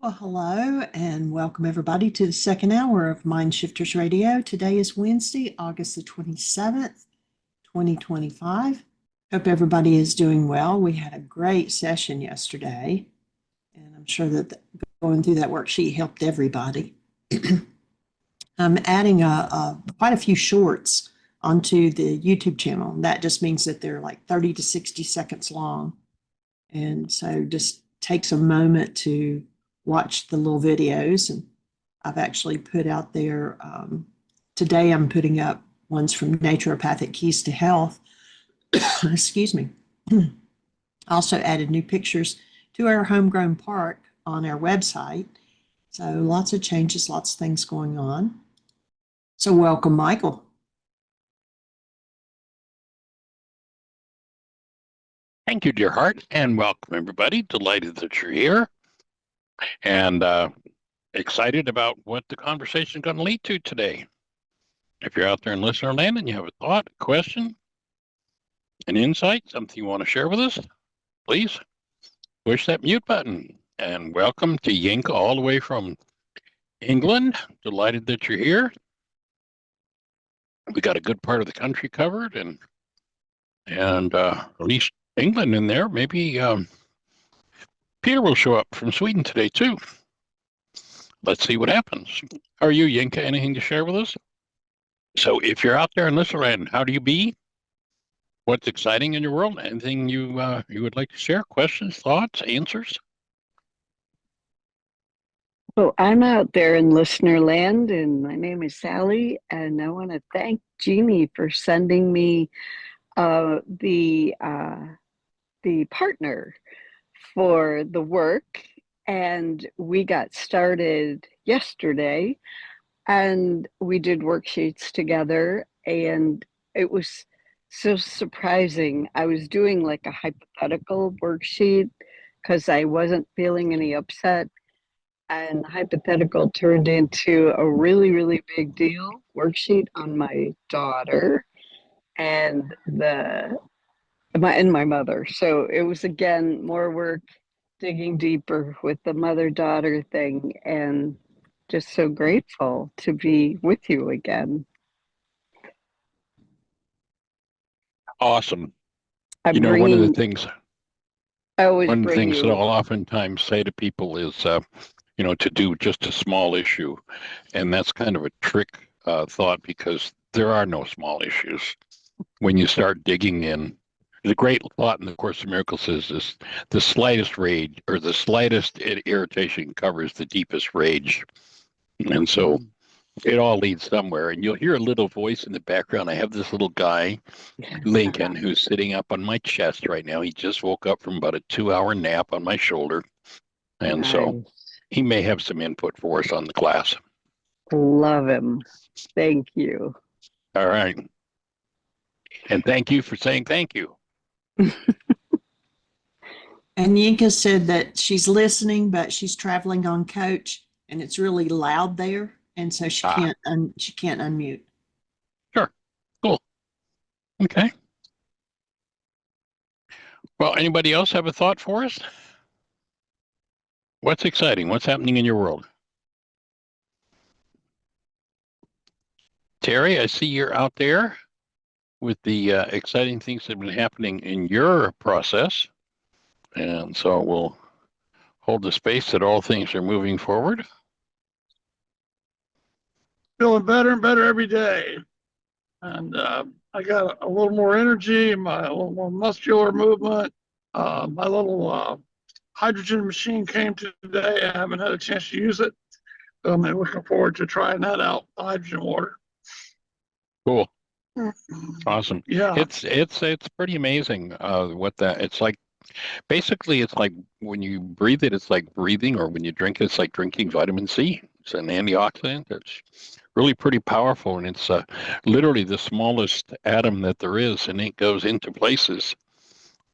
Well, hello and welcome everybody to the second hour of Mind Shifters Radio. Today is Wednesday, August the 27th, 2025. Hope everybody is doing well. We had a great session yesterday, and I'm sure that going through that worksheet helped everybody. I'm adding quite a few shorts onto the YouTube channel. That just means that they're like 30 to 60 seconds long. And so just takes a moment to watch the little videos. And I've actually put out there, today I'm putting up ones from Naturopathic Keys to Health. Excuse me. I also added new pictures to our homegrown park on our website. So lots of changes, lots of things going on. So welcome, Michael. Thank you, dear heart, and welcome everybody. Delighted that you're here and excited about what the conversation is going to lead to today. If you're out there in listener land and you have a thought, a question, an insight, something you want to share with us, please push that mute button. And welcome to Yinka all the way from England. Delighted that you're here. We got a good part of the country covered, and at least England in there. Maybe Peter will show up from Sweden today too. Let's see what happens. How are you, Yinka? Anything to share with us? So if you're out there in listener land, how do you be? What's exciting in your world? Anything you would like to share? Questions, thoughts, answers? Well, I'm out there in listener land, and my name is Sally, and I want to thank Jeannie for sending me the partner for the work, and we got started yesterday, and we did worksheets together, and it was so surprising. I was doing like a hypothetical worksheet because I wasn't feeling any upset. And hypothetical turned into a really, really big deal worksheet on my daughter and my mother. So it was again more work digging deeper with the mother-daughter thing, and just so grateful to be with you again. Awesome. One of the things that I'll oftentimes say to people is, to do just a small issue. And that's kind of a trick thought, because there are no small issues. When you start digging in, the great thought in the Course of Miracles is the slightest rage or the slightest irritation covers the deepest rage. And so it all leads somewhere. And you'll hear a little voice in the background. I have this little guy, Lincoln, who's sitting up on my chest right now. He just woke up from about a 2-hour nap on my shoulder. And so he may have some input for us on the class. Love him. Thank you. All right. And thank you for saying thank you. And Yinka said that she's listening, but she's traveling on coach, and it's really loud there, and so she can't unmute. Sure. Cool. Okay. Well, anybody else have a thought for us? What's exciting? What's happening in your world? Terry, I see you're out there with the exciting things that have been happening in your process. And so we'll hold the space that all things are moving forward. Feeling better and better every day. And I got a little more energy, a little more muscular movement. My little hydrogen machine came today. I haven't had a chance to use it. I'm looking forward to trying that out, the hydrogen water. Cool. Awesome. Yeah. It's pretty amazing what that it's like. Basically, it's like when you breathe it, it's like breathing, or when you drink it, it's like drinking vitamin C. It's an antioxidant. It's really pretty powerful, and it's literally the smallest atom that there is, and it goes into places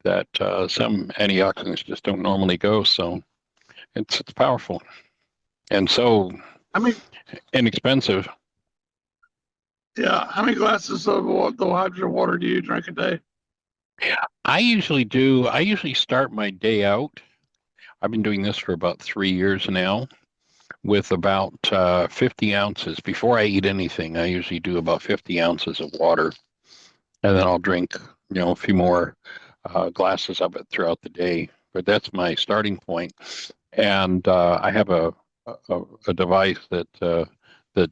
that some antioxidants just don't normally go. So it's powerful, and so inexpensive. Yeah. How many glasses of the hydrogen water do you drink a day? I usually start my day out I've been doing this for about 3 years now with about 50 ounces. Before I eat anything, I usually do about 50 ounces of water, and then I'll drink, a few more glasses of it throughout the day. But that's my starting point. And I have a device that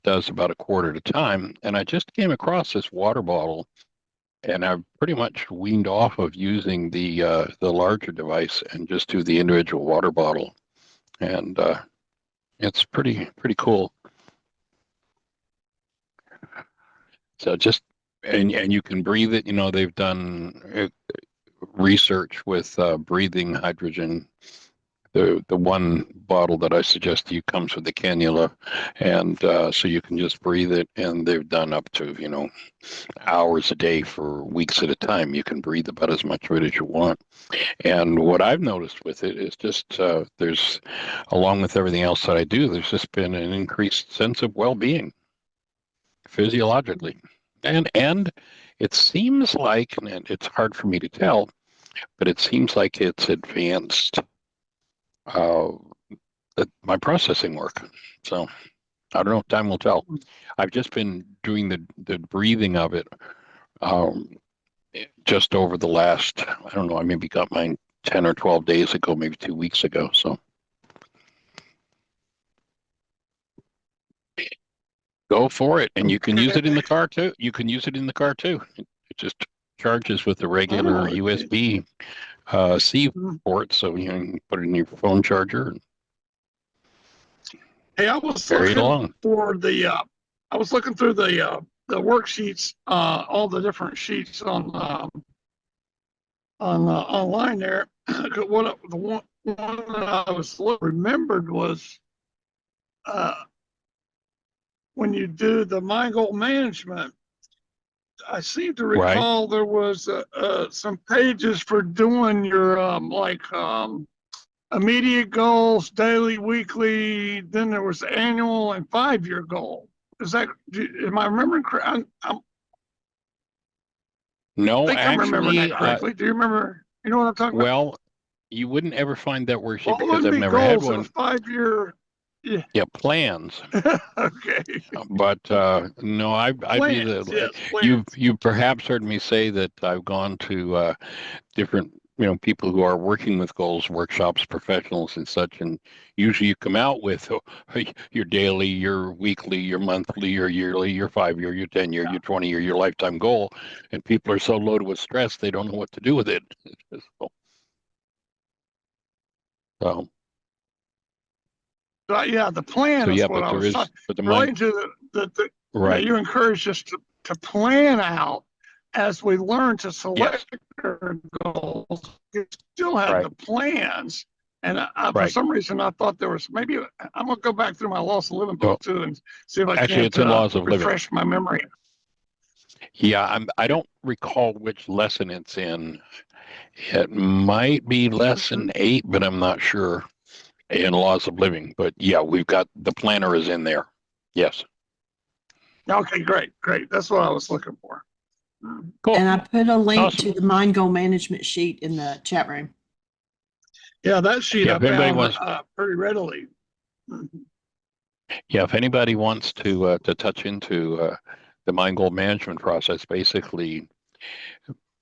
does about a quart at a time. And I just came across this water bottle, and I've pretty much weaned off of using the larger device and just do the individual water bottle. And it's pretty cool. So just and you can breathe it. They've done research with breathing hydrogen. The one bottle that I suggest to you comes with the cannula, and so you can just breathe it. And they've done up to hours a day for weeks at a time. You can breathe about as much of it as you want. And what I've noticed with it is just there's, along with everything else that I do, there's just been an increased sense of well-being physiologically, and it seems like, and it's hard for me to tell, but it seems like it's advanced my processing work. So I don't know. Time will tell. I've just been doing the breathing of it just over the last, I don't know, I maybe got mine 10 or 12 days ago, maybe 2 weeks ago. So go for it. And you can use it in the car too. It just charges with the regular USB C port. So you can put it in your phone charger. Hey, I was looking for I was looking through the worksheets, all the different sheets on online there. The one that I was remembered was when you do the mind goal management. I seem to recall there was some pages for doing your immediate goals, daily, weekly. Then there was annual and 5-year goal. Am I remembering correctly? No, actually, I'm remembering that correctly. Do you remember? You know what I'm talking about? Well, you wouldn't ever find that worksheet because I've never had one. 5-year. Yeah, plans. Okay. But no, I do the. Yes, you perhaps heard me say that I've gone to different people who are working with goals workshops, professionals and such, and usually you come out with your daily, your weekly, your monthly, your yearly, your 5-year, your 10-year, your 20-year, your lifetime goal, and people are so loaded with stress they don't know what to do with it. So. Yeah, the plan is what I was talking about. Relating to the right. You encourage us to plan out as we learn to select our goals. You still have the plans. And for some reason, I thought there was maybe, I'm going to go back through my Laws of Living book too and see if I can it's in Laws of refresh my memory. Yeah, I don't recall which lesson it's in. It might be lesson 8, but I'm not sure. In Laws of Living, but yeah, we've got the planner is in there. Yes. Okay, great. That's what I was looking for. Cool. And I put a link to the mind goal management sheet in the chat room. Yeah, that sheet I found pretty readily. Yeah, if anybody wants to touch into the mind goal management process, basically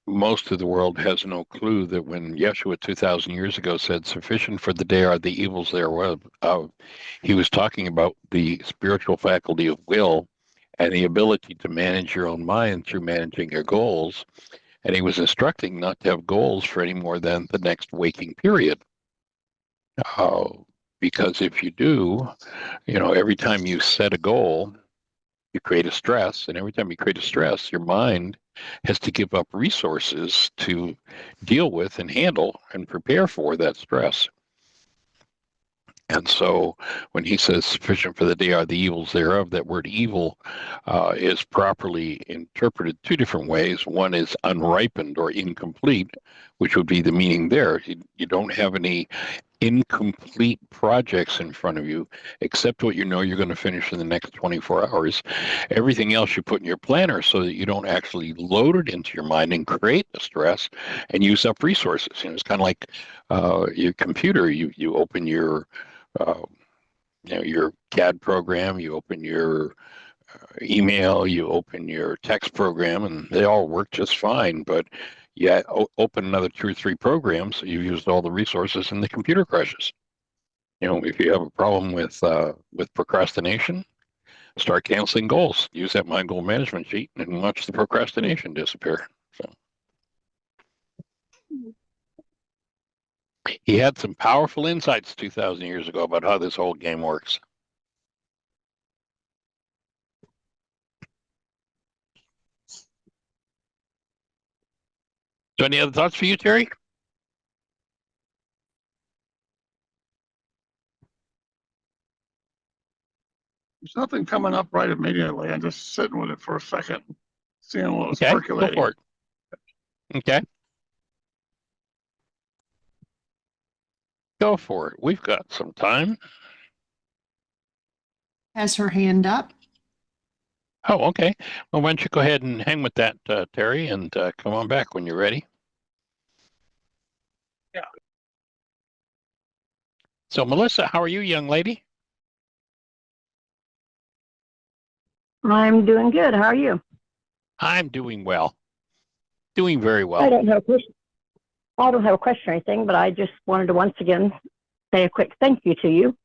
most of the world has no clue that when Yeshua 2,000 years ago said, "Sufficient for the day are the evils thereof," he was talking about the spiritual faculty of will and the ability to manage your own mind through managing your goals. And he was instructing not to have goals for any more than the next waking period. Because if you do, every time you set a goal, you create a stress. And every time you create a stress, your mind has to give up resources to deal with and handle and prepare for that stress. And so when he says sufficient for the day are the evils thereof, that word evil is properly interpreted 2 different ways. One is unripened or incomplete, which would be the meaning there. You don't have any incomplete projects in front of you, except what you know you're going to finish in the next 24 hours. Everything else you put in your planner so that you don't actually load it into your mind and create the stress and use up resources. It's kind of like your computer. You open your your CAD program, you open your email, you open your text program, and they all work just fine. But open another 2 or 3 programs, you've used all the resources, and the computer crashes. If you have a problem with procrastination, start canceling goals. Use that mind goal management sheet and watch the procrastination disappear. So he had some powerful insights 2,000 years ago about how this whole game works. So any other thoughts for you, Terry? There's nothing coming up right immediately. I'm just sitting with it for a second, seeing what was percolating. Go for it. Okay. Go for it. We've got some time. Has her hand up. Oh, okay. Well, why don't you go ahead and hang with that, Terry, and come on back when you're ready. Yeah. So, Melissa, how are you, young lady? I'm doing good. How are you? I'm doing well. Doing very well. I don't have a question or anything, but I just wanted to once again say a quick thank you to you.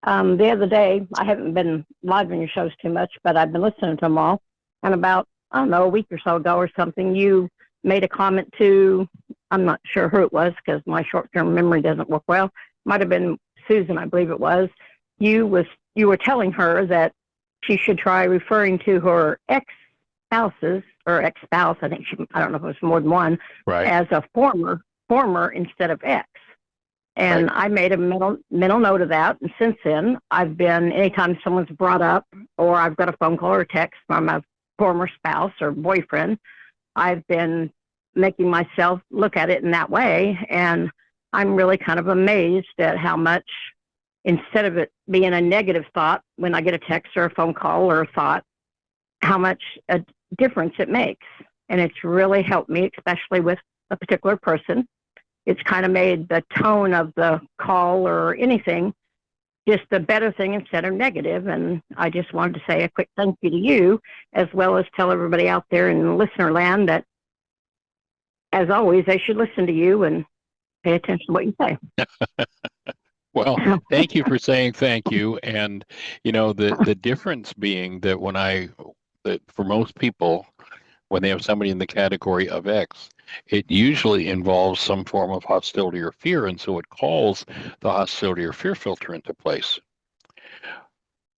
The other day, I haven't been live on your shows too much, but I've been listening to them all. And about, I don't know, a week or so ago or something, you made a comment to, I'm not sure who it was because my short-term memory doesn't work well. Might have been Susan, I believe it was. You were telling her that she should try referring to her ex-spouses or ex-spouse, I don't know if it was more than one, right, as a former instead of ex. And right. I made a mental note of that. And since then, I've been, anytime someone's brought up or I've got a phone call or text from a former spouse or boyfriend, I've been making myself look at it in that way. And I'm really kind of amazed at how much, instead of it being a negative thought when I get a text or a phone call or a thought, how much a difference it makes. And it's really helped me, especially with a particular person. It's kind of made the tone of the call or anything just a better thing instead of negative. And I just wanted to say a quick thank you to you, as well as tell everybody out there in listener land that, as always, they should listen to you and pay attention to what you say. Well, thank you for saying thank you. And, the difference being that that for most people, when they have somebody in the category of X, it usually involves some form of hostility or fear. And so it calls the hostility or fear filter into place.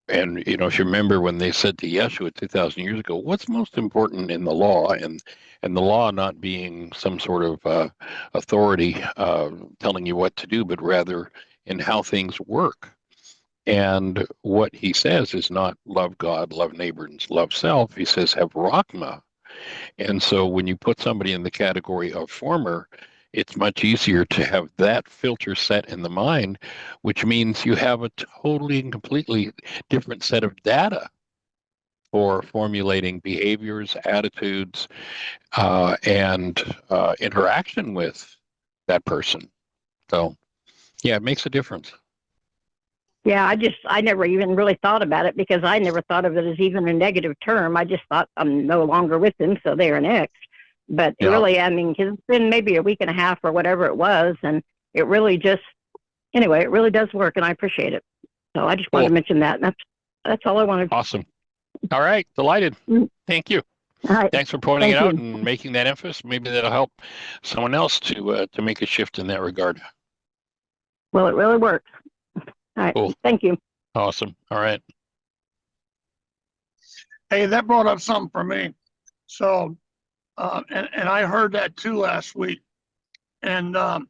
And, if you remember when they said to Yeshua 2,000 years ago, what's most important in the law? And the law not being some sort of authority telling you what to do, but rather in how things work. And what he says is not love God, love neighbor, and love self. He says have Rachma. And so when you put somebody in the category of former, it's much easier to have that filter set in the mind, which means you have a totally and completely different set of data for formulating behaviors, attitudes, and interaction with that person. So, yeah, it makes a difference. Yeah, I never even really thought about it because I never thought of it as even a negative term. I just thought I'm no longer with them, so they're an ex. But yeah. Really, I mean, cause it's been maybe a week and a half or whatever it was, and it really anyway, it really does work, and I appreciate it. So I just wanted to mention that, and that's all I wanted. Awesome. All right, delighted. Thank you. All right. Thanks for pointing it out and making that emphasis. Maybe that'll help someone else to make a shift in that regard. Well, it really works. All right. Cool. Thank you. Awesome. All right. Hey, that brought up something for me. So, and I heard that too last week, and I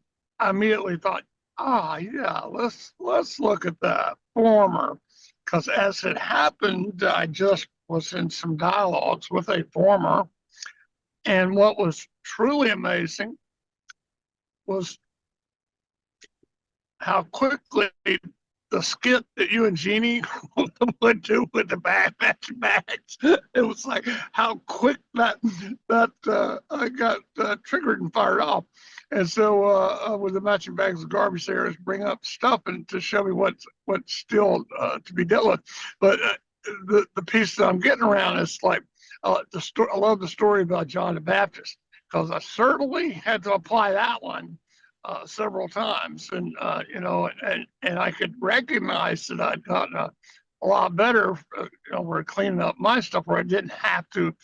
immediately thought, yeah, let's look at that former, because as it happened, I just was in some dialogues with a former, and what was truly amazing was how quickly the skit that you and Jeannie would do with the matching bags. It was like how quick that I got triggered and fired off. And so with the matching bags of garbage there is bring up stuff and to show me what's still to be dealt with. But the piece that I'm getting around is like the story. I love the story about John the Baptist because I certainly had to apply that one several times, and and I could recognize that I'd gotten a lot better over cleaning up my stuff, where I didn't have to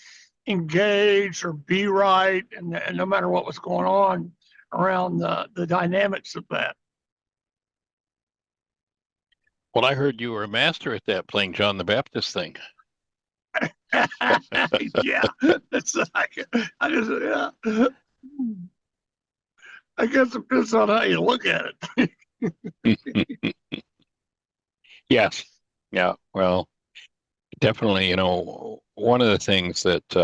engage or be right, and no matter what was going on around the dynamics of that. Well, I heard you were a master at that, playing John the Baptist thing. Yeah, it's like yeah. I guess it depends on how you look at it. Yes. Yeah. Well, definitely, one of the things that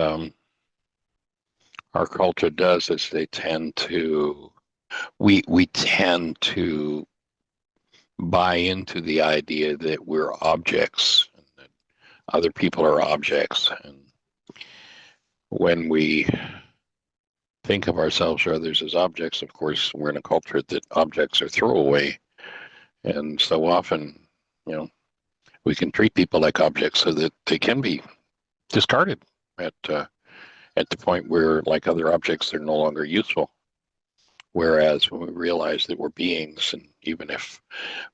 our culture does is we tend to buy into the idea that we're objects and that other people are objects. And when we think of ourselves or others as objects, of course, we're in a culture that objects are throwaway. And so often, we can treat people like objects so that they can be discarded at the point where, like other objects, they're no longer useful. Whereas when we realize that we're beings, and even if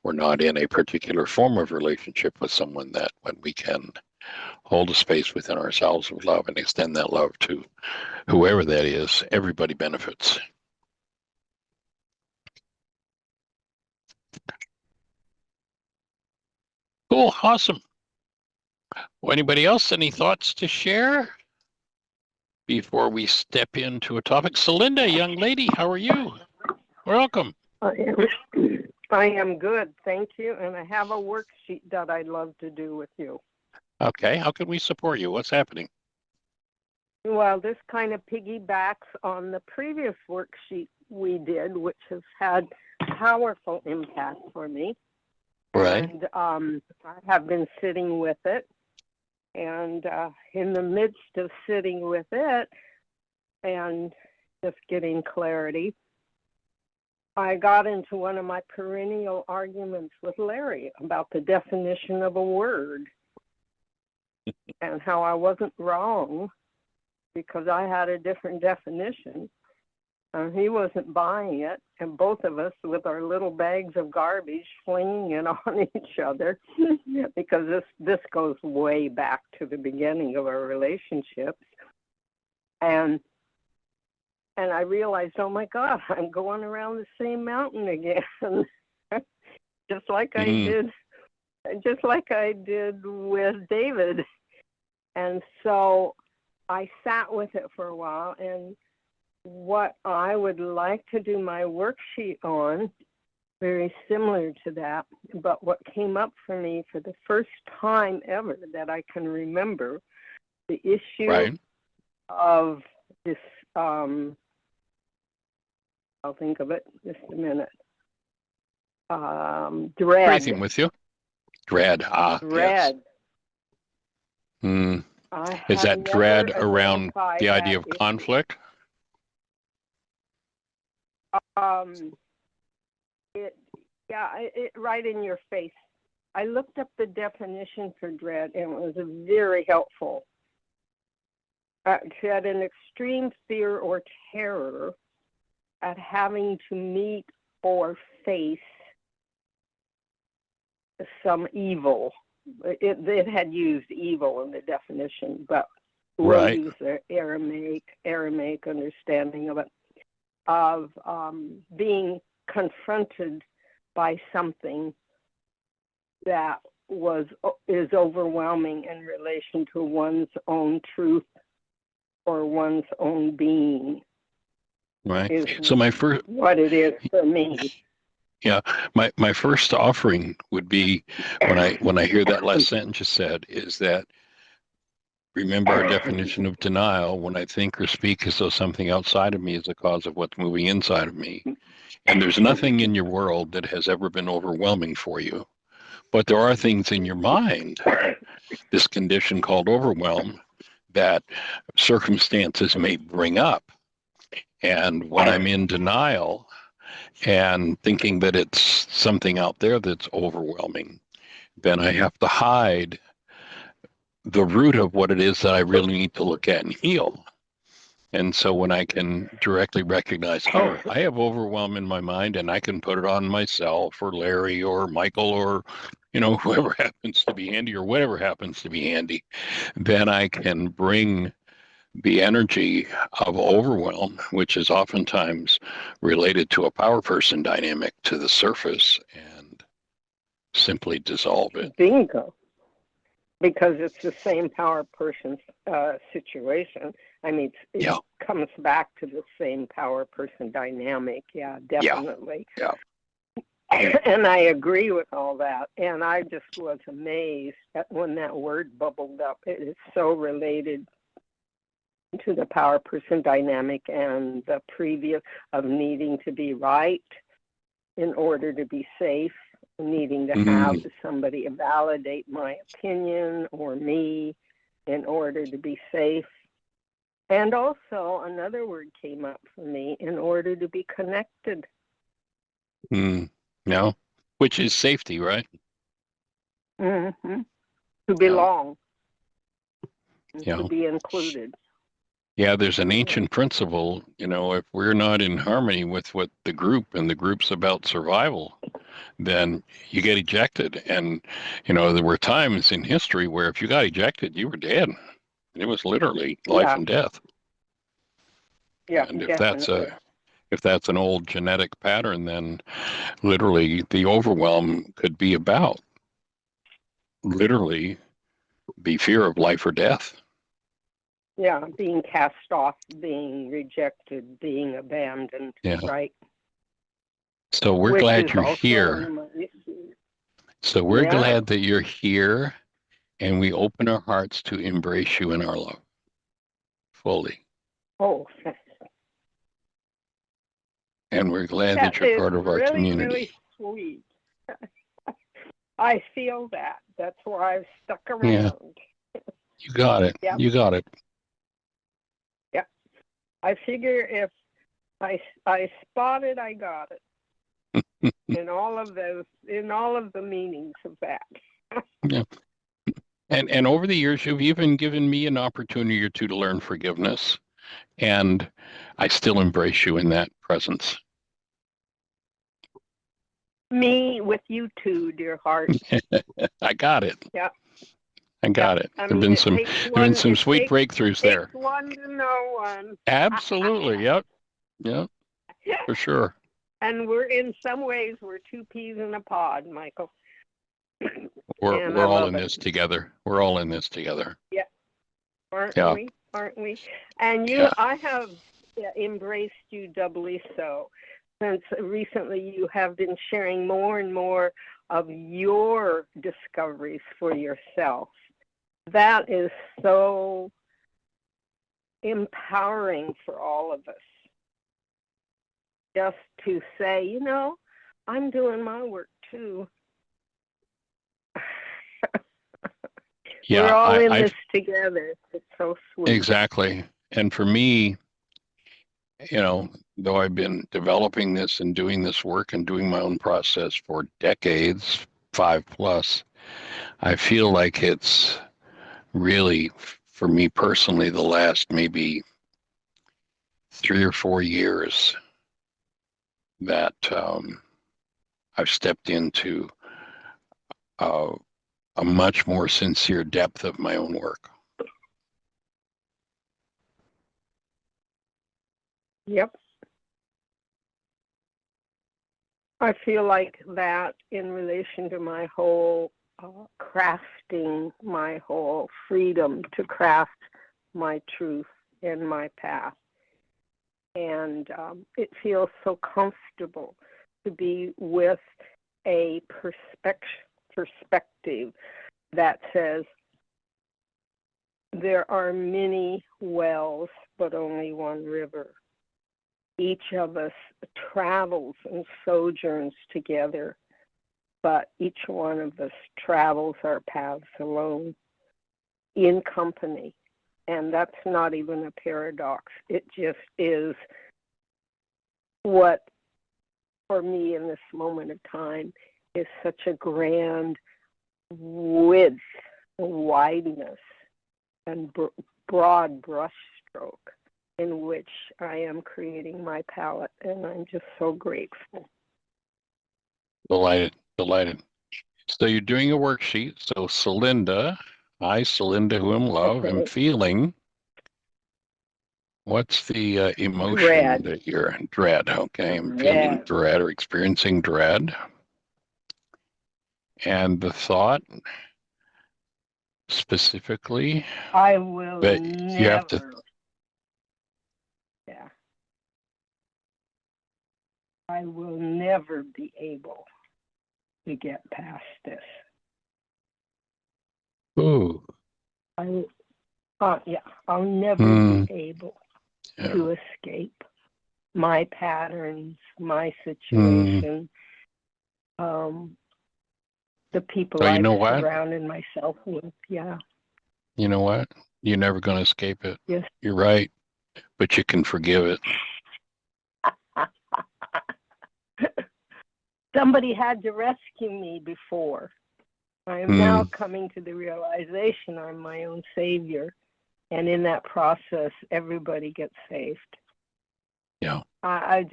we're not in a particular form of relationship with someone, that when we can hold a space within ourselves of love and extend that love to whoever that is, everybody benefits. Cool, awesome. Well, anybody else, any thoughts to share before we step into a topic? So, Linda, young lady, how are you? Welcome. I am good, thank you. And I have a worksheet that I'd love to do with you. Okay, how can we support you? What's happening? Well, this kind of piggybacks on the previous worksheet we did, which has had powerful impact for me. Right. And I have been sitting with it. And in the midst of sitting with it and just getting clarity, I got into one of my perennial arguments with Larry about the definition of a word and how I wasn't wrong because I had a different definition. And he wasn't buying it, and both of us with our little bags of garbage flinging it on each other because this goes way back to the beginning of our relationships. And I realized, oh my God, I'm going around the same mountain again, just like I did with David. And so I sat with it for a while, and what I would like to do my worksheet on, very similar to that, but what came up for me for the first time ever that I can remember, the issue of this, I'll think of it just a minute, dread. Breathing with you. Dread. Dread. Yes. Is that dread around the idea of conflict? It right in your face. I looked up the definition for dread, and it was very helpful. She had an extreme fear or terror at having to meet or face some evil. It had used evil in the definition, but we'll use the Aramaic understanding of it, of being confronted by something that is overwhelming in relation to one's own truth or one's own being. Right. So my first, what it is for me. Yeah, my first offering would be when I hear that last sentence you said is that Remember our definition of denial: when I think or speak as though something outside of me is the cause of what's moving inside of me. And there's nothing in your world that has ever been overwhelming for you. But there are things in your mind, this condition called overwhelm, that circumstances may bring up. And when I'm in denial and thinking that it's something out there that's overwhelming, then I have to hide the root of what it is that I really need to look at and heal. And so when I can directly recognize, oh, I have overwhelm in my mind, and I can put it on myself or Larry or Michael or, whoever happens to be handy or whatever happens to be handy, then I can bring the energy of overwhelm, which is oftentimes related to a power person dynamic, to the surface and simply dissolve it. Bingo. Because it's the same power person situation. I mean, it comes back to the same power person dynamic. Yeah, definitely. Yeah. And I agree with all that. And I just was amazed at when that word bubbled up. It is so related to the power person dynamic and the previous of needing to be right in order to be safe, needing to have somebody validate my opinion or me in order to be safe. And also another word came up for me, in order to be connected. No, which is safety, right? Mm-hmm. To belong. Yeah. To be included. Yeah, there's an ancient principle, if we're not in harmony with what the group, and the group's about survival, then you get ejected. And, there were times in history where if you got ejected, you were dead. It was literally life and death. Yeah, and definitely. if that's an old genetic pattern, then literally the overwhelm could be about literally the fear of life or death. Yeah, being cast off, being rejected, being abandoned, right? So we're glad you're here. So we're glad that you're here, and we open our hearts to embrace you in our love fully. Oh, and we're glad that you're part of our community. Really sweet. I feel that. That's why I've stuck around. Yeah. You got it. Yep. You got it. Yeah. I figure if I spot it, I got it. in all of the meanings of that. Yeah. And over the years, you've even given me an opportunity or two to learn forgiveness, and I still embrace you in that presence. Me with you too, dear heart. I got it. Yeah. I got it. There've been some sweet breakthroughs there. Takes one to know one. Absolutely. Yep. For sure. And in some ways, we're two peas in a pod, Michael. We're all in this together. We're all in this together. Yeah. Aren't we? And I have embraced you doubly so, since recently you have been sharing more and more of your discoveries for yourself. That is so empowering for all of us. Just to say, I'm doing my work too. Yeah, we're all in this together. It's so sweet. Exactly. And for me, though I've been developing this and doing this work and doing my own process for decades, 5+, I feel like it's really, for me personally, the last maybe 3 or 4 years that I've stepped into a much more sincere depth of my own work. Yep. I feel like that in relation to my whole crafting, my whole freedom to craft my truth and my path. And it feels so comfortable to be with a perspective that says, there are many wells, but only one river. Each of us travels and sojourns together, but each one of us travels our paths alone, in company. And that's not even a paradox. It just is what, for me in this moment of time, is such a grand width, wideness, and broad brushstroke in which I am creating my palette, and I'm just so grateful. Delighted. So you're doing a worksheet. So Celinda, I, Celinda, who am love, am feeling. What's the emotion Dread. that you're dread? Okay, I'm feeling dread or experiencing dread. And the thought specifically, I will that never. you have to. Yeah. I will never be able to get past this. Ooh. I'll never be able to escape my patterns, my situation, the people So I've surrounded myself with. Yeah. You know what? You're never going to escape it. Yes. You're right, but you can forgive it. Somebody had to rescue me before. I am now coming to the realization I'm my own savior. And in that process, everybody gets saved. Yeah. I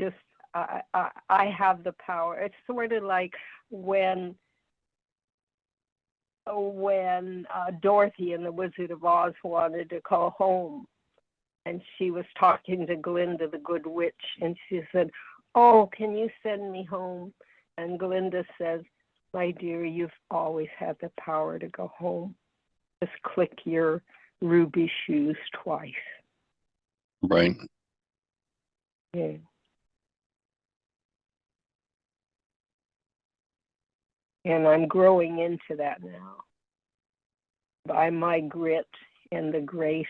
have the power. It's sort of like when Dorothy in The Wizard of Oz wanted to call home, and she was talking to Glinda, the good witch, and she said, "Oh, can you send me home?" And Glinda says, "My dear, you've always had the power to go home. Just click your ruby shoes twice." Right. Yeah. And I'm growing into that now by my grit and the grace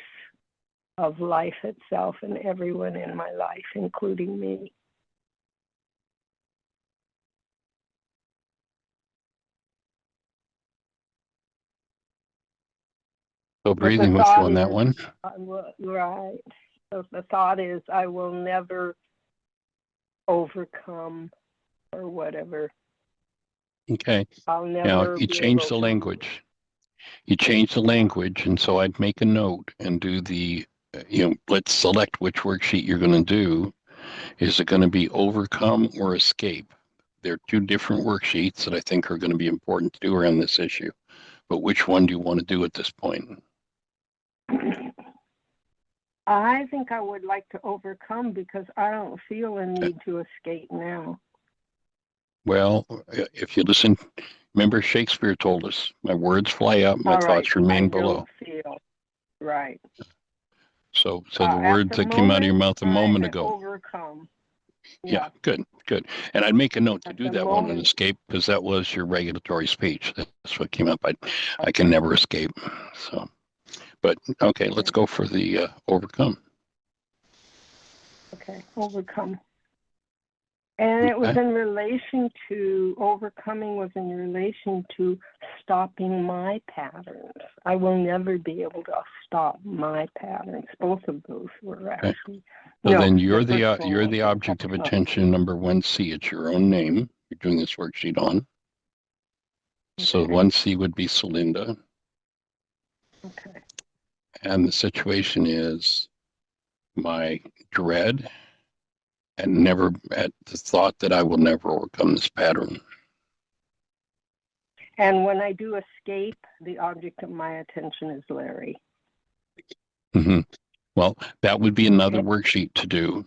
of life itself and everyone in my life, including me. So breathing with you on that one. Right. So the thought is I will never overcome or whatever. Okay. I'll never. Now you change the language. You change the language, and so I'd make a note and do the, let's select which worksheet you're going to do. Is it going to be overcome or escape? There are two different worksheets that I think are going to be important to do around this issue. But which one do you want to do at this point? I think I would like to overcome because I don't feel a need to escape now. Well, if you listen, remember Shakespeare told us, my words fly up, my thoughts remain below. Right. So the words that came out of your mouth a moment ago. Overcome. Yeah, good. And I'd make a note to do that one and escape, because that was your regulatory speech. That's what came up. I can never escape. So, but okay, let's go for the overcome. Okay, overcome. And it was in relation to, overcoming was in relation to stopping my patterns. I will never be able to stop my patterns. Both of those were actually. So then you're the object of attention number 1C. It's your own name. You're doing this worksheet on. Okay. So 1C would be Celinda. Okay. And the situation is my dread and never at the thought that I will never overcome this pattern. And when I do escape, the object of my attention is Larry. Mm-hmm. Well, that would be another worksheet to do.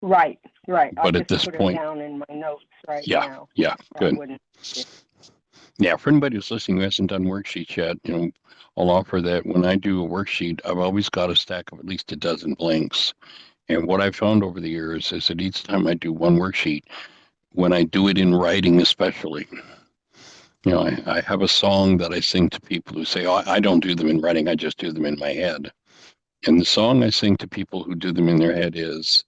Right. But at this point, it down in my notes now. Yeah, good. Yeah, for anybody who's listening who hasn't done worksheets yet, I'll offer that when I do a worksheet, I've always got a stack of at least a dozen blanks. And what I've found over the years is that each time I do one worksheet, when I do it in writing especially, You know, I have a song that I sing to people who say, oh, I don't do them in writing, I just do them in my head. And the song I sing to people who do them in their head is,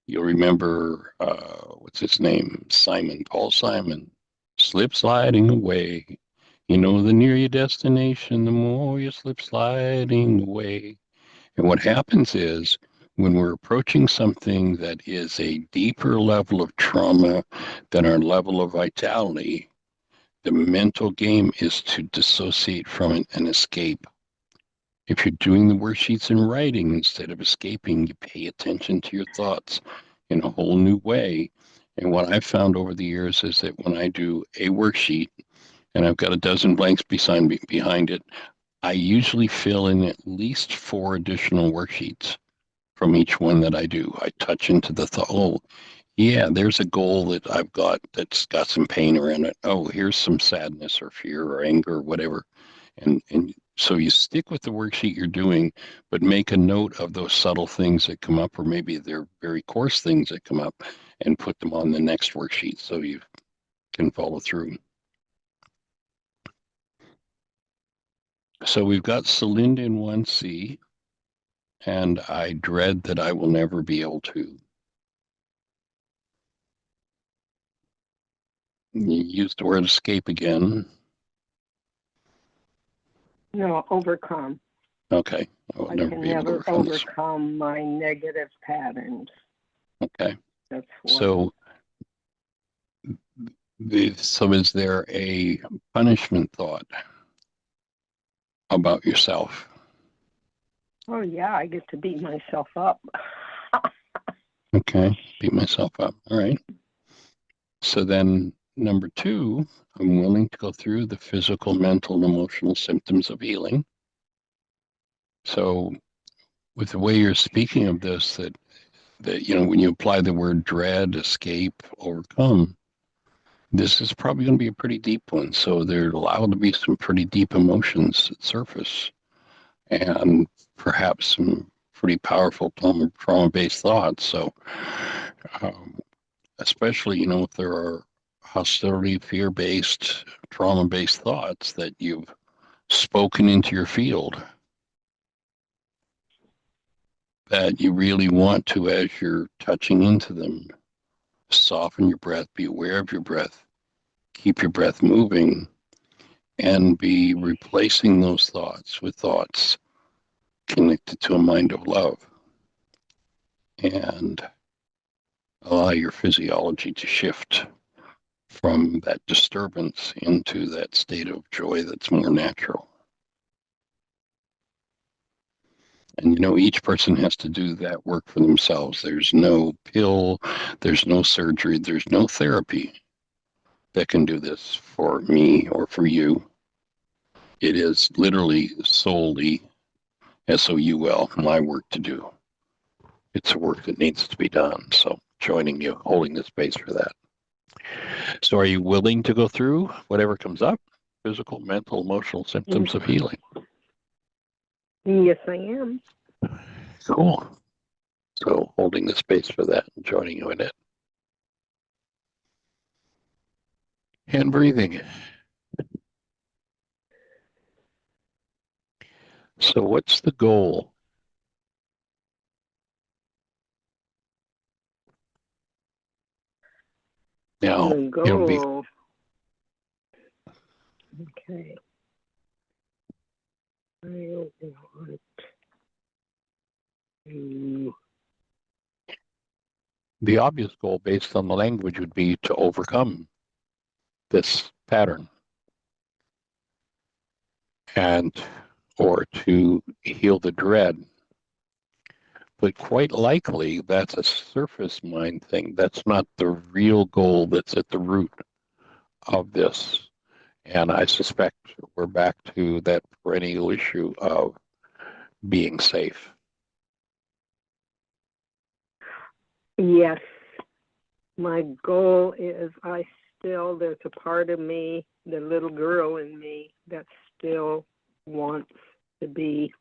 you'll remember, what's his name? Paul Simon. Slip sliding away. You know, the nearer your destination, the more you slip sliding away. And what happens is when we're approaching something that is a deeper level of trauma than our level of vitality, the mental game is to dissociate from it and escape. If you're doing the worksheets in writing instead of escaping, you pay attention to your thoughts in a whole new way. And what I've found over the years is that when I do a worksheet and I've got a dozen blanks behind it, I usually fill in at least 4 additional worksheets from each one that I do. I touch into the thought, oh, yeah, there's a goal that I've got that's got some pain around it. Oh, here's some sadness or fear or anger or whatever. And so you stick with the worksheet you're doing, but make a note of those subtle things that come up, or maybe they're very coarse things that come up, and put them on the next worksheet so you can follow through. So we've got Celinda in 1C, and I dread that I will never be able to. You used the word escape again. No, overcome. Okay. I can never overcome my negative patterns. Okay. That's so is there a punishment thought about yourself? Oh yeah, I get to beat myself up. Okay, beat myself up. All right. So then number 2, I'm willing to go through the physical, mental, and emotional symptoms of healing. So with the way you're speaking of this, that you know, when you apply the word dread, escape, overcome, this is probably going to be a pretty deep one. So there are allowed to be some pretty deep emotions that surface, and perhaps some pretty powerful trauma-based thoughts. So especially, you know, if there are hostility, fear-based, trauma-based thoughts that you've spoken into your field, that you really want to, as you're touching into them, soften your breath, be aware of your breath, keep your breath moving, and be replacing those thoughts with thoughts connected to a mind of love. And allow your physiology to shift from that disturbance into that state of joy that's more natural. And you know, each person has to do that work for themselves. There's no pill, there's no surgery, there's no therapy that can do this for me or for you. It is literally solely, SOUL, my work to do. It's a work that needs to be done. So joining you, holding the space for that. So are you willing to go through whatever comes up? Physical, mental, emotional symptoms of healing. Yes, I am. Cool. So holding the space for that and joining you in it. And breathing. So what's the goal? Now, the goal. Okay. I don't want to. The obvious goal based on the language would be to overcome this pattern or to heal the dread. But quite likely that's a surface mind thing. That's not the real goal that's at the root of this. And I suspect we're back to that perennial issue of being safe. Yes. My goal is there's a part of me, the little girl in me, that still wants to be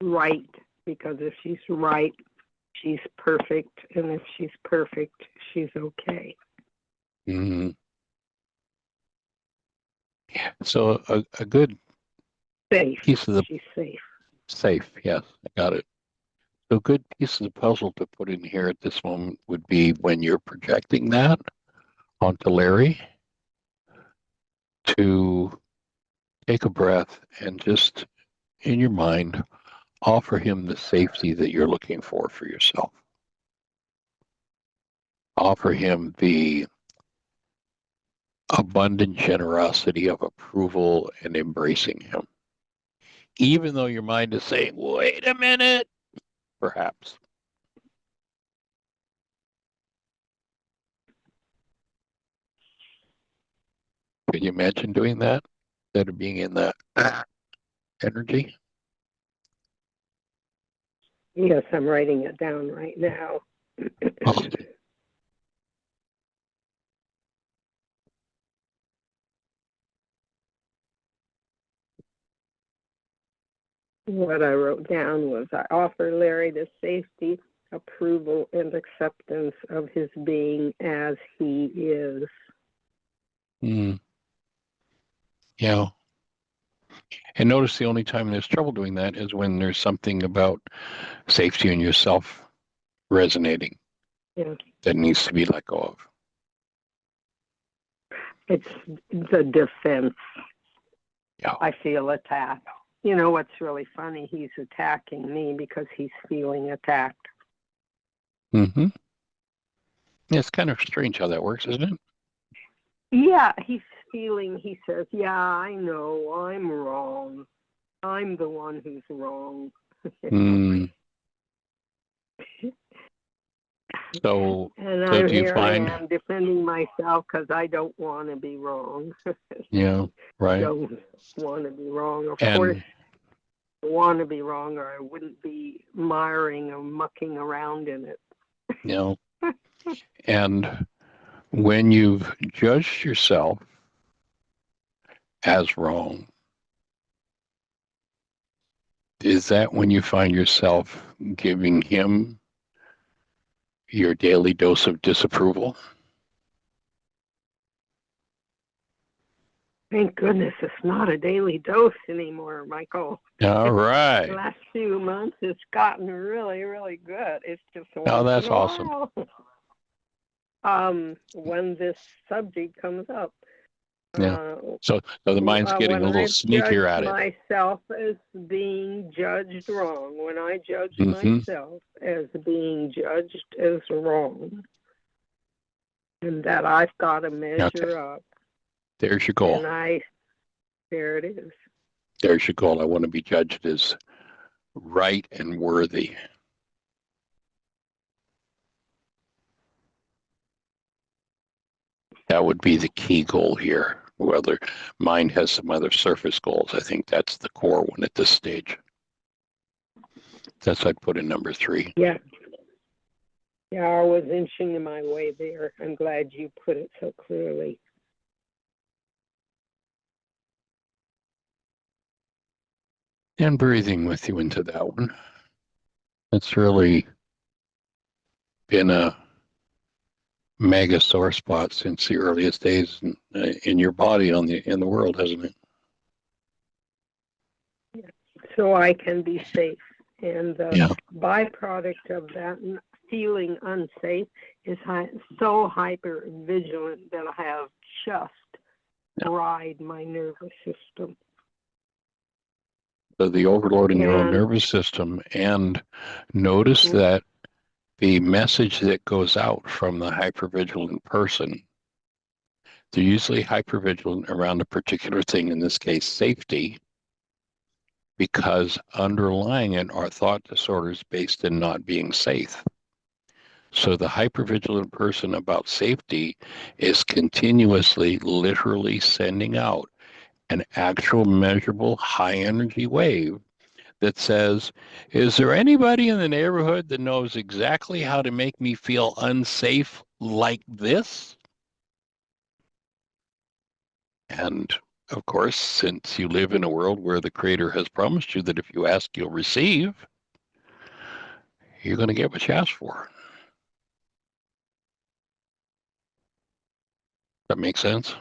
right, because if she's right, she's perfect, and if she's perfect, she's okay. Mm-hmm. Yeah. So a good Safe. piece of the She's safe. safe, yes, I got it. So a good piece of the puzzle to put in here at this moment would be when you're projecting that onto Larry, to take a breath and just in your mind offer him the safety that you're looking for yourself. Offer him the abundant generosity of approval and embracing him. Even though your mind is saying, wait a minute, perhaps. Can you imagine doing that instead of being in that energy? Yes, I'm writing it down right now. Oh, What I wrote down was I offer Larry the safety, approval, and acceptance of his being as he is. yeah. And notice the only time there's trouble doing that is when there's something about safety in yourself resonating that needs to be let go of. It's the defense. Yeah. I feel attacked. You know what's really funny? He's attacking me because he's feeling attacked. Mm-hmm. It's kind of strange how that works, isn't it? Yeah, he says, yeah, I know, I'm wrong. I'm the one who's wrong. So, and do you find? I am defending myself because I don't want to be wrong. Yeah, right. Don't want to be wrong. Of course, I want to be wrong, or I wouldn't be miring or mucking around in it. You know, and when you've judged yourself as wrong, is that when you find yourself giving him your daily dose of disapproval? Thank goodness it's not a daily dose anymore, Michael. All right. The last few months, it's gotten really, really good. It's just that's awesome. When this subject comes up. Yeah. So the mind's getting a little sneakier at it. Myself as being judged wrong. When I judge myself as being judged as wrong, and that I've got to measure up. There's your goal. And there it is. There's your goal. I want to be judged as right and worthy. That would be the key goal here. Whether mind has some other surface goals, I think that's the core one at this stage. That's what I'd put in number 3. Yeah. Yeah, I was inching my way there. I'm glad you put it so clearly. And breathing with you into that one. It's really been a mega sore spot since the earliest days in your body in the world, hasn't it? So I can be safe. And the byproduct of that feeling unsafe is so hyper vigilant that I have just fried my nervous system. So the overloading your own nervous system, and notice that the message that goes out from the hypervigilant person, they're usually hypervigilant around a particular thing, in this case, safety, because underlying it are thought disorders based in not being safe. So the hypervigilant person about safety is continuously, literally sending out an actual measurable high energy wave that says, is there anybody in the neighborhood that knows exactly how to make me feel unsafe like this? And of course, since you live in a world where the Creator has promised you that if you ask, you'll receive, you're going to get what you ask for. That makes sense?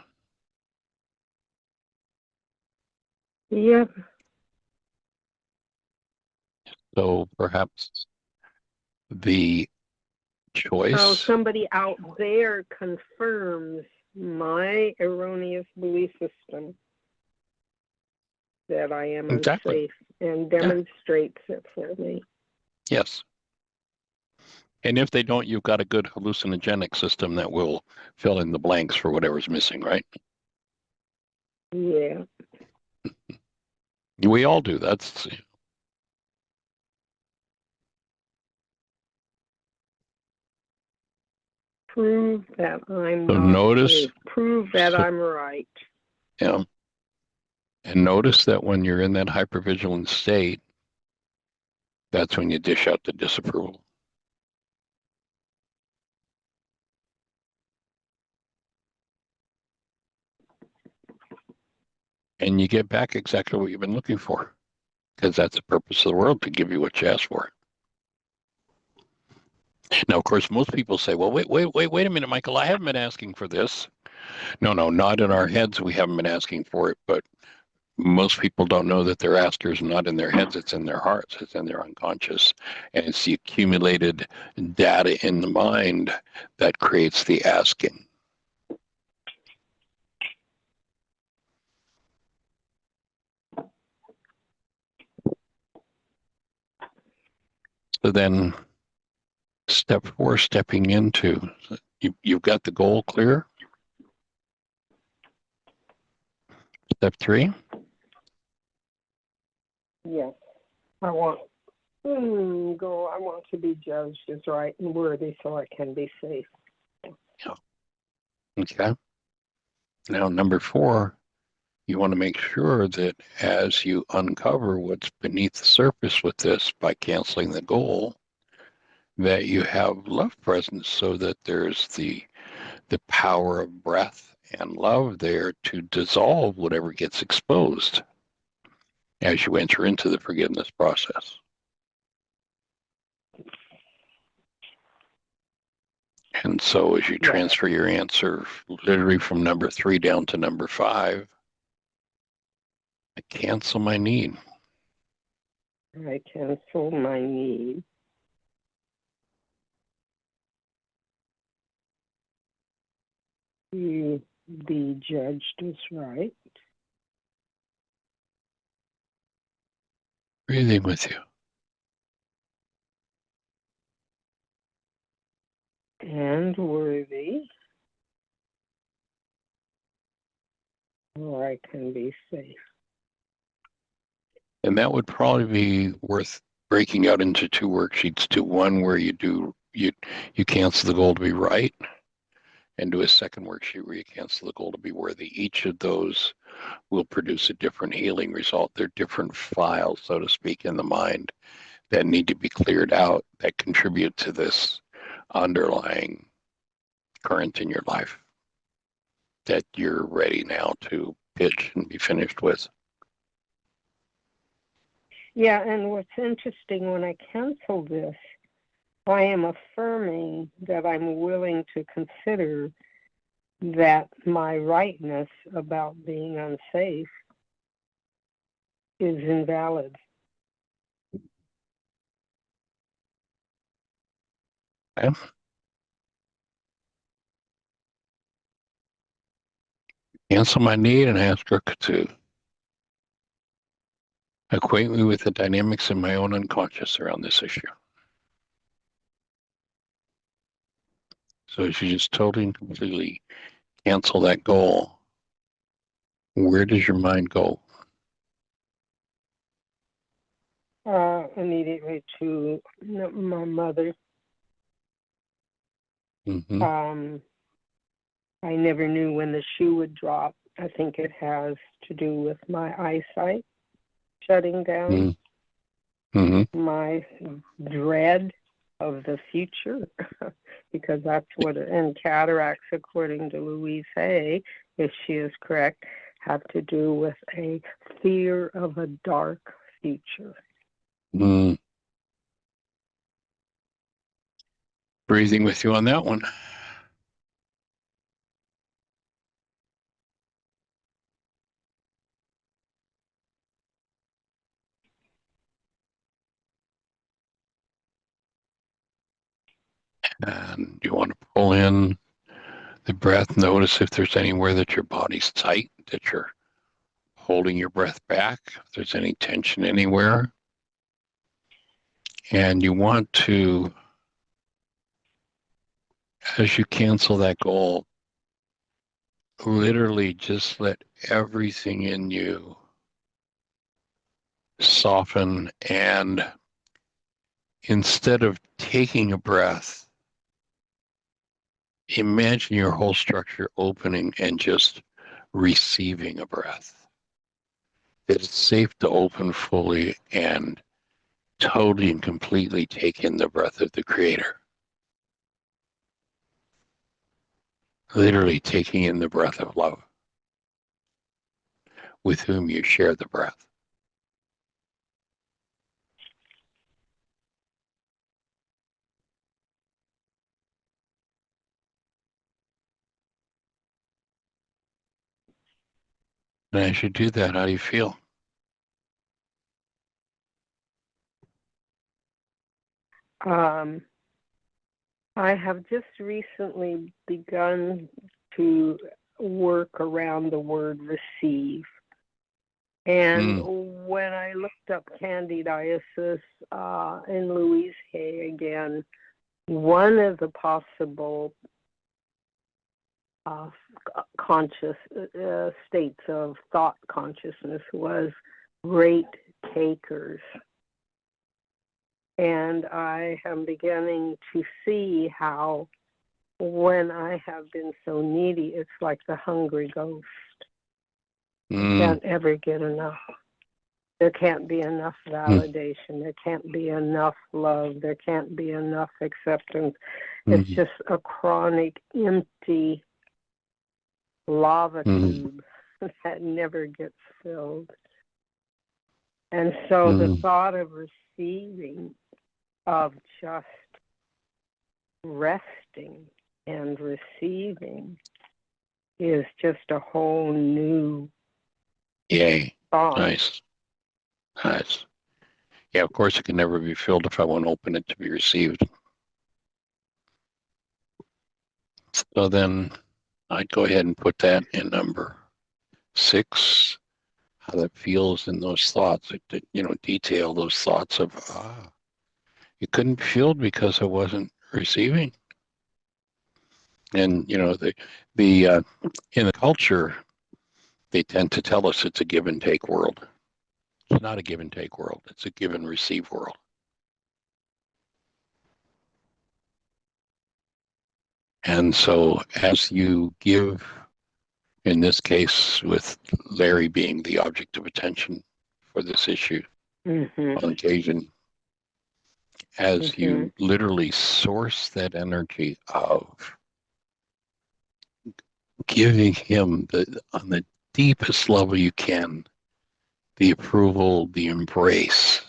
Yep. So perhaps the choice. Oh, somebody out there confirms my erroneous belief system that I am Exactly. unsafe and demonstrates it for me. Yes. And if they don't, you've got a good hallucinogenic system that will fill in the blanks for whatever's missing, right? Yeah. We all do. That's Prove that I'm so not notice. safe. Prove that I'm right. Yeah. And notice that when you're in that hypervigilant state, that's when you dish out the disapproval. And you get back exactly what you've been looking for, because that's the purpose of the world, to give you what you asked for. Now, of course, most people say, well, wait a minute, Michael, I haven't been asking for this. No, not in our heads. We haven't been asking for it, but most people don't know that their askers not in their heads. It's in their hearts. It's in their unconscious. And it's the accumulated data in the mind that creates the asking. So then step 4, stepping into, you've got the goal clear. Step 3. Yes. I want I want to be judged as right and worthy so I can be safe. Yeah. Okay. Now, number 4, you want to make sure that as you uncover what's beneath the surface with this by canceling the goal, that you have love presence, so that there's the power of breath and love there to dissolve whatever gets exposed as you enter into the forgiveness process. And so as you transfer your answer literally from number 3 down to number 5, I cancel my need. I cancel my need. To be judged as right. Breathing with you. And worthy. Or I can be safe. And that would probably be worth breaking out into 2 worksheets, to one where you cancel the goal to be right, and do a second worksheet where you cancel the goal to be worthy. Each of those will produce a different healing result. They're different files, so to speak, in the mind that need to be cleared out, that contribute to this underlying current in your life that you're ready now to pitch and be finished with. Yeah, and what's interesting, when I cancel this, I am affirming that I'm willing to consider that my rightness about being unsafe is invalid. Okay. Cancel my need and ask her to acquaint me with the dynamics in my own unconscious around this issue. So as you just totally and completely cancel that goal, where does your mind go? Immediately to my mother. Mm-hmm. I never knew when the shoe would drop. I think it has to do with my eyesight shutting down, my dread of the future, because that's what, and cataracts, according to Louise Hay, if she is correct, have to do with a fear of a dark future. Breathing with you on that one. And you want to pull in the breath. Notice if there's anywhere that your body's tight, that you're holding your breath back, if there's any tension anywhere. And you want to, as you cancel that goal, literally just let everything in you soften, and instead of taking a breath, imagine your whole structure opening and just receiving a breath. It's safe to open fully and totally and completely take in the breath of the Creator. Literally taking in the breath of love with whom you share the breath. And as you do that, how do you feel? I have just recently begun to work around the word receive. And when I looked up candidiasis in Louise Hay again, one of the possible conscious states of thought consciousness was great takers. And I am beginning to see how when I have been so needy, it's like the hungry ghost. Can't ever get enough. There can't be enough validation. There can't be enough love. There can't be enough acceptance. It's just a chronic, empty lava tube that never gets filled. And so the thought of receiving, of just resting and receiving, is just a whole new thought. Nice. Yeah, of course it can never be filled if I won't open it to be received. So then I'd go ahead and put that in number 6, how that feels in those thoughts, detail those thoughts of, it couldn't be filled because I wasn't receiving. And, the in the culture, they tend to tell us it's a give and take world. It's not a give and take world. It's a give and receive world. And so as you give, in this case, with Larry being the object of attention for this issue on occasion, as you literally source that energy of giving him on the deepest level you can, the approval, the embrace.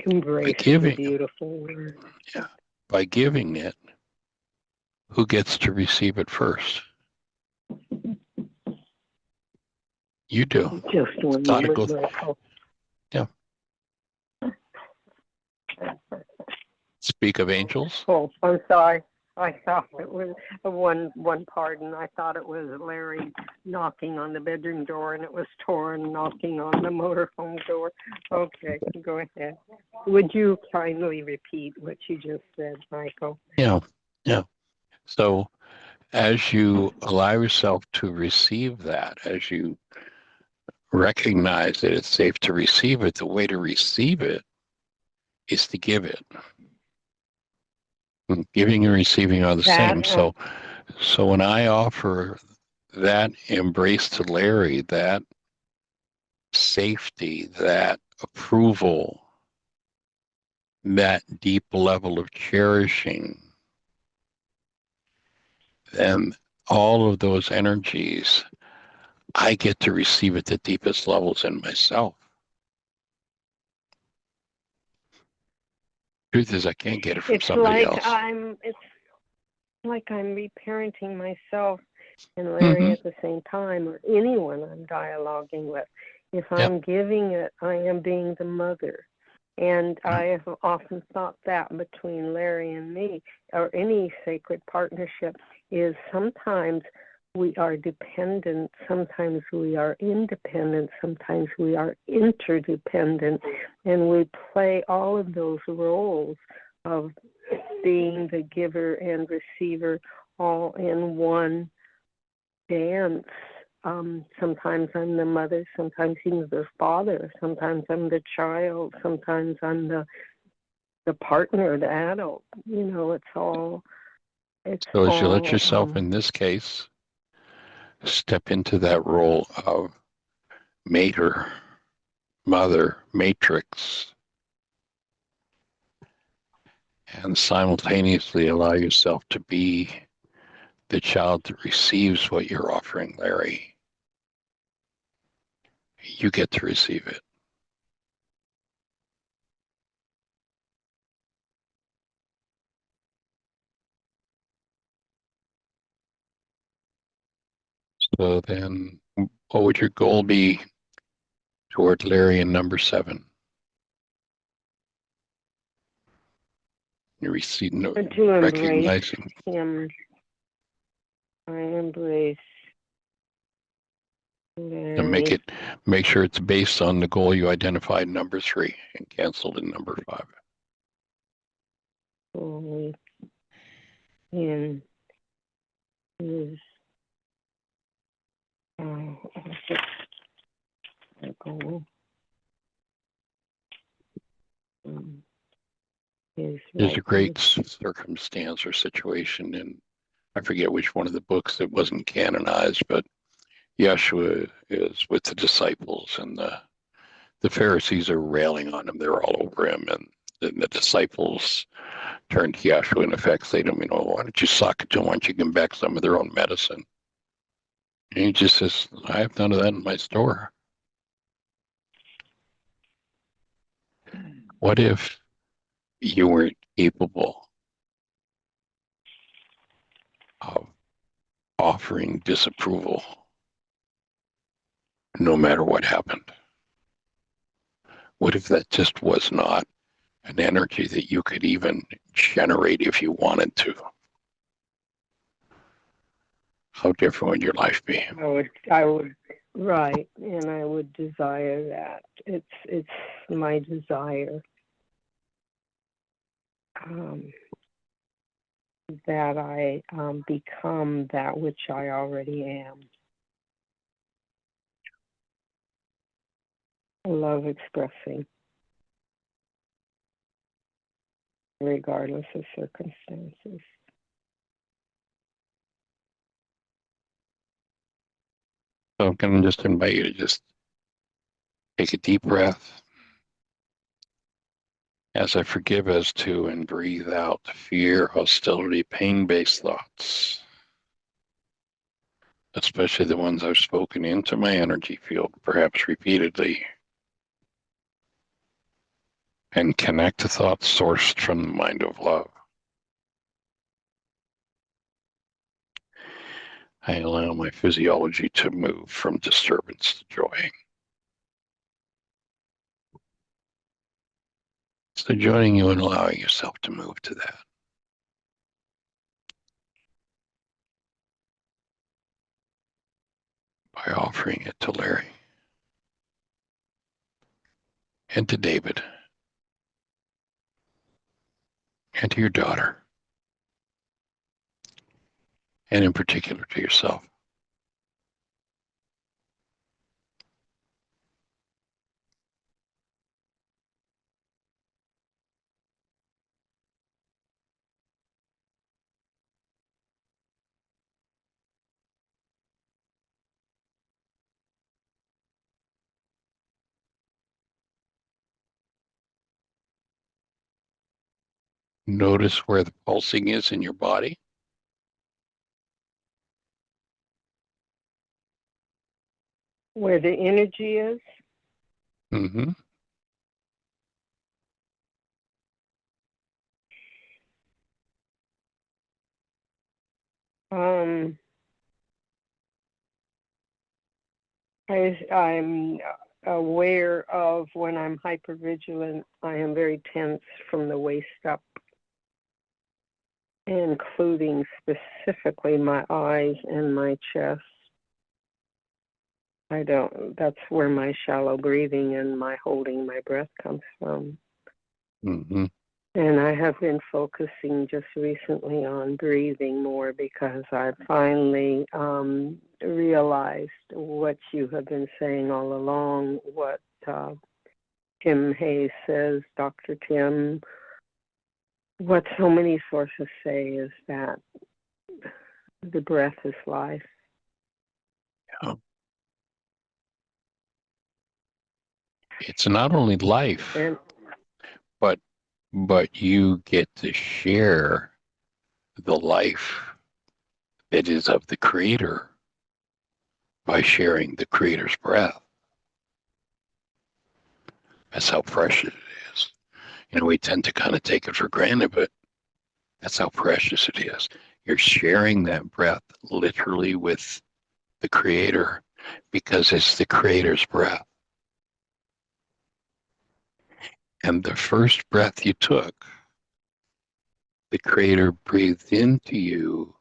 Embrace is a beautiful word. Yeah. By giving it, who gets to receive it first? You do. Just one moment. Yeah. Speak of angels. Oh, I'm sorry. I thought it was one pardon. I thought it was Larry knocking on the bedroom door, and it was Torrin knocking on the motorhome door. Okay, go ahead. Would you kindly repeat what you just said, Michael? Yeah. So as you allow yourself to receive that, as you recognize that it's safe to receive it, the way to receive it is to give it. Giving and receiving are the same. So when I offer that embrace to Larry, that safety, that approval, that deep level of cherishing, then all of those energies, I get to receive at the deepest levels in myself. Truth is, I can't get it from somebody else. It's like I'm reparenting myself and Larry at the same time, or anyone I'm dialoguing with. If I'm giving it, I am being the mother. And I have often thought that between Larry and me, or any sacred partnership, is sometimes we are dependent, sometimes we are independent, sometimes we are interdependent, and we play all of those roles of being the giver and receiver all in one dance. Sometimes I'm the mother, sometimes he's the father, sometimes I'm the child, sometimes I'm the partner, the adult. You know, it's all. So as you let yourself, in this case, step into that role of mater, mother, matrix, and simultaneously allow yourself to be the child that receives what you're offering, Larry, you get to receive it. So then, what would your goal be toward Larry in number 7? You receive no, to embrace recognizing him. I embrace and make sure it's based on the goal you identified in number 3 and canceled in number 5. fully in his goal. There's a great circumstance or situation in, I forget which one of the books that wasn't canonized, but Yeshua is with the disciples, and the Pharisees are railing on him. They're all over him, and the disciples turn to Yeshua. In effect, say to him, why don't you sock it to them? Why don't you give them back some of their own medicine? And he just says, I have none of that in my store. What if you weren't capable of offering disapproval no matter what happened? What if that just was not an energy that you could even generate if you wanted to? How different would your life be? I would, right, and I would desire that. It's my desire that I become that which I already am. I love expressing, regardless of circumstances. So I'm going to just invite you to just take a deep breath as I forgive as to and breathe out fear, hostility, pain-based thoughts, especially the ones I've spoken into my energy field, perhaps repeatedly, and connect to thoughts sourced from the mind of love. I allow my physiology to move from disturbance to joy. So joining you and allowing yourself to move to that. By offering it to Larry and to David and to your daughter, and in particular to yourself. Notice where the pulsing is in your body. Where the energy is? Mm-hmm. I'm aware of when I'm hypervigilant. I am very tense from the waist up, including specifically my eyes and my chest. That's where my shallow breathing and my holding my breath comes from. Mm-hmm. And I have been focusing just recently on breathing more because I finally realized what you have been saying all along, what Tim Hayes says, Dr. Tim, what so many sources say is that the breath is life. Yeah. It's not only life, but you get to share the life that is of the Creator by sharing the Creator's breath. That's how precious it is. We tend to kind of take it for granted, but that's how precious it is. You're sharing that breath literally with the Creator because it's the Creator's breath. And the first breath you took, the Creator breathed into you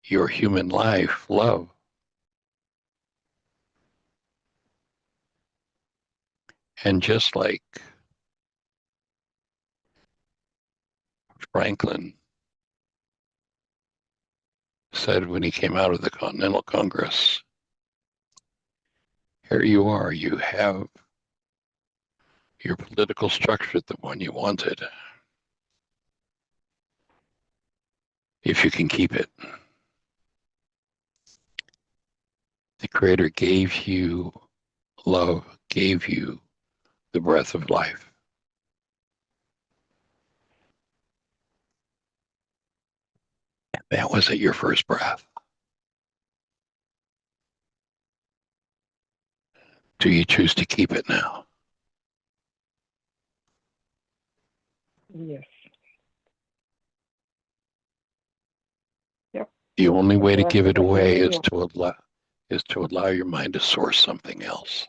your human life, love. And just like Franklin said when he came out of the Continental Congress, here you are, you have your political structure, the one you wanted, if you can keep it. The Creator gave you love, gave you the breath of life. And that was at your first breath. Do you choose to keep it now? Yes. The only way to Breath give it that away you is to allow your mind to source something else.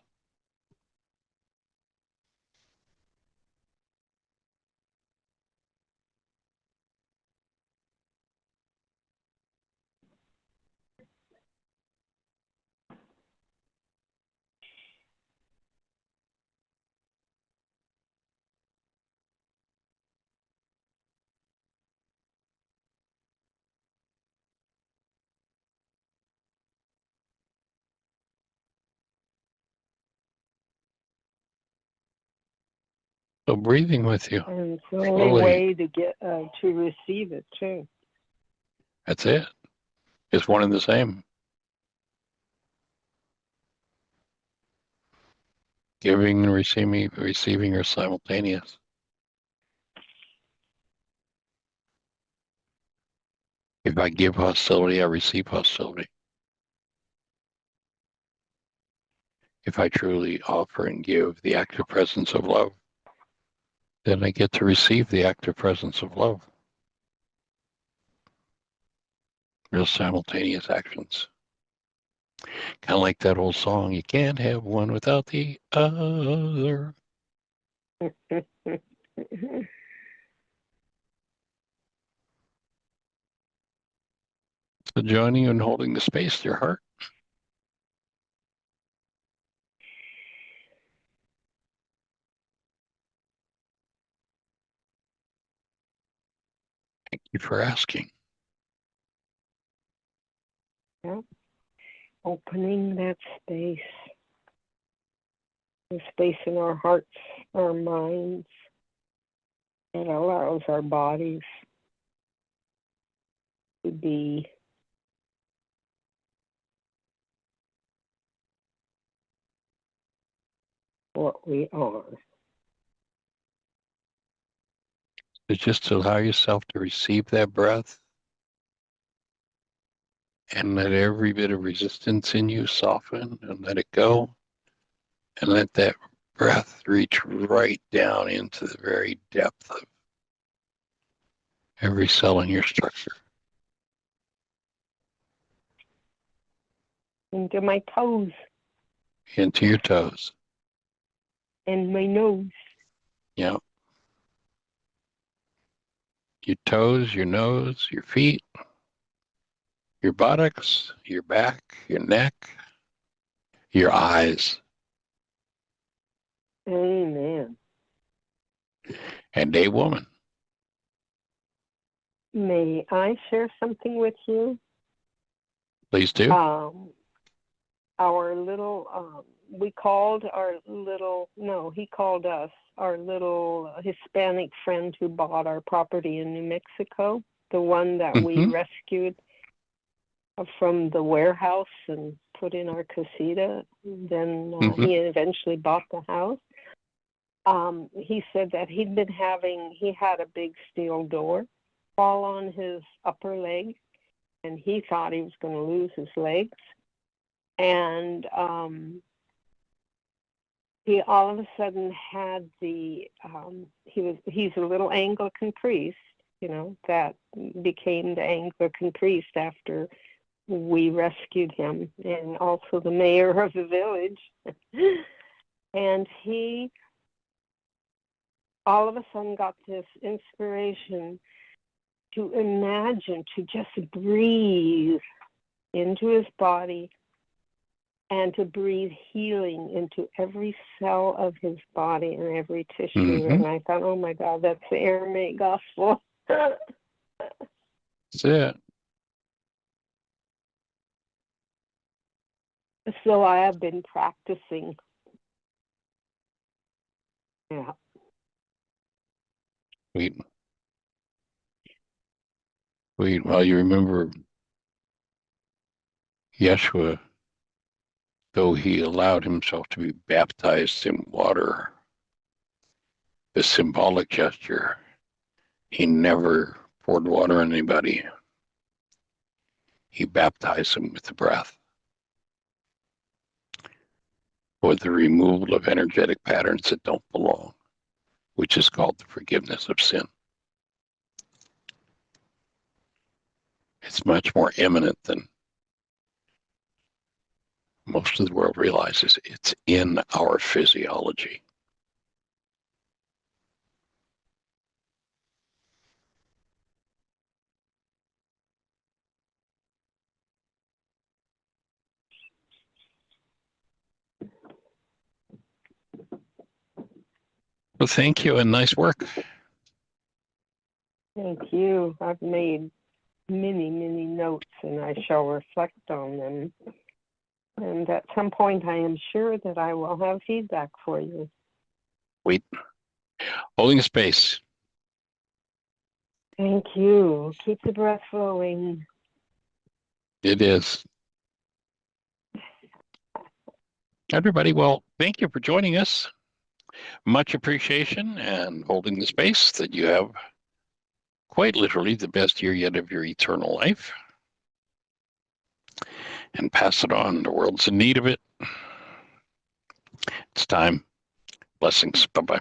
So breathing with you. And it's the only way to get to receive it too. That's it. It's one and the same. Giving and receiving are simultaneous. If I give hostility, I receive hostility. If I truly offer and give the active presence of love, then I get to receive the active presence of love. Real simultaneous actions. Kind of like that old song, you can't have one without the other. So joining you and holding the space, your heart. Thank you for asking. Yeah. Opening that space, the space in our hearts, our minds, that allows our bodies to be what we are. So just allow yourself to receive that breath and let every bit of resistance in you soften and let it go. And let that breath reach right down into the very depth of every cell in your structure. Into my toes. Into your toes. And my nose. Yep. Your toes, your nose, your feet, your buttocks, your back, your neck, your eyes. Amen. And a woman. May I share something with you? Please do. Our little, he called us, our little Hispanic friend who bought our property in New Mexico, the one that we rescued from the warehouse and put in our casita. Then he eventually bought the house. He said that he had a big steel door fall on his upper leg, and he thought he was going to lose his legs. And he all of a sudden had he's a little Anglican priest, that became the Anglican priest after we rescued him, and also the mayor of the village. And he all of a sudden got this inspiration to imagine, to just breathe into his body and to breathe healing into every cell of his body and every tissue. And I thought, oh my God, that's the Aramaic gospel. That's it. So I have been practicing. Yeah. Sweet. Well, you remember Yeshua, though he allowed himself to be baptized in water, the symbolic gesture, he never poured water on anybody. He baptized them with the breath for the removal of energetic patterns that don't belong, which is called the forgiveness of sin. It's much more imminent than most of the world realizes. It's in our physiology. Well, thank you and nice work. Thank you. I've made many, many notes, and I shall reflect on them. And at some point, I am sure that I will have feedback for you. Wait. Holding space. Thank you. Keep the breath flowing. It is. Everybody, well, thank you for joining us. Much appreciation and holding the space that you have quite literally the best year yet of your eternal life. And pass it on. The world's in need of it. It's time. Blessings. Bye-bye.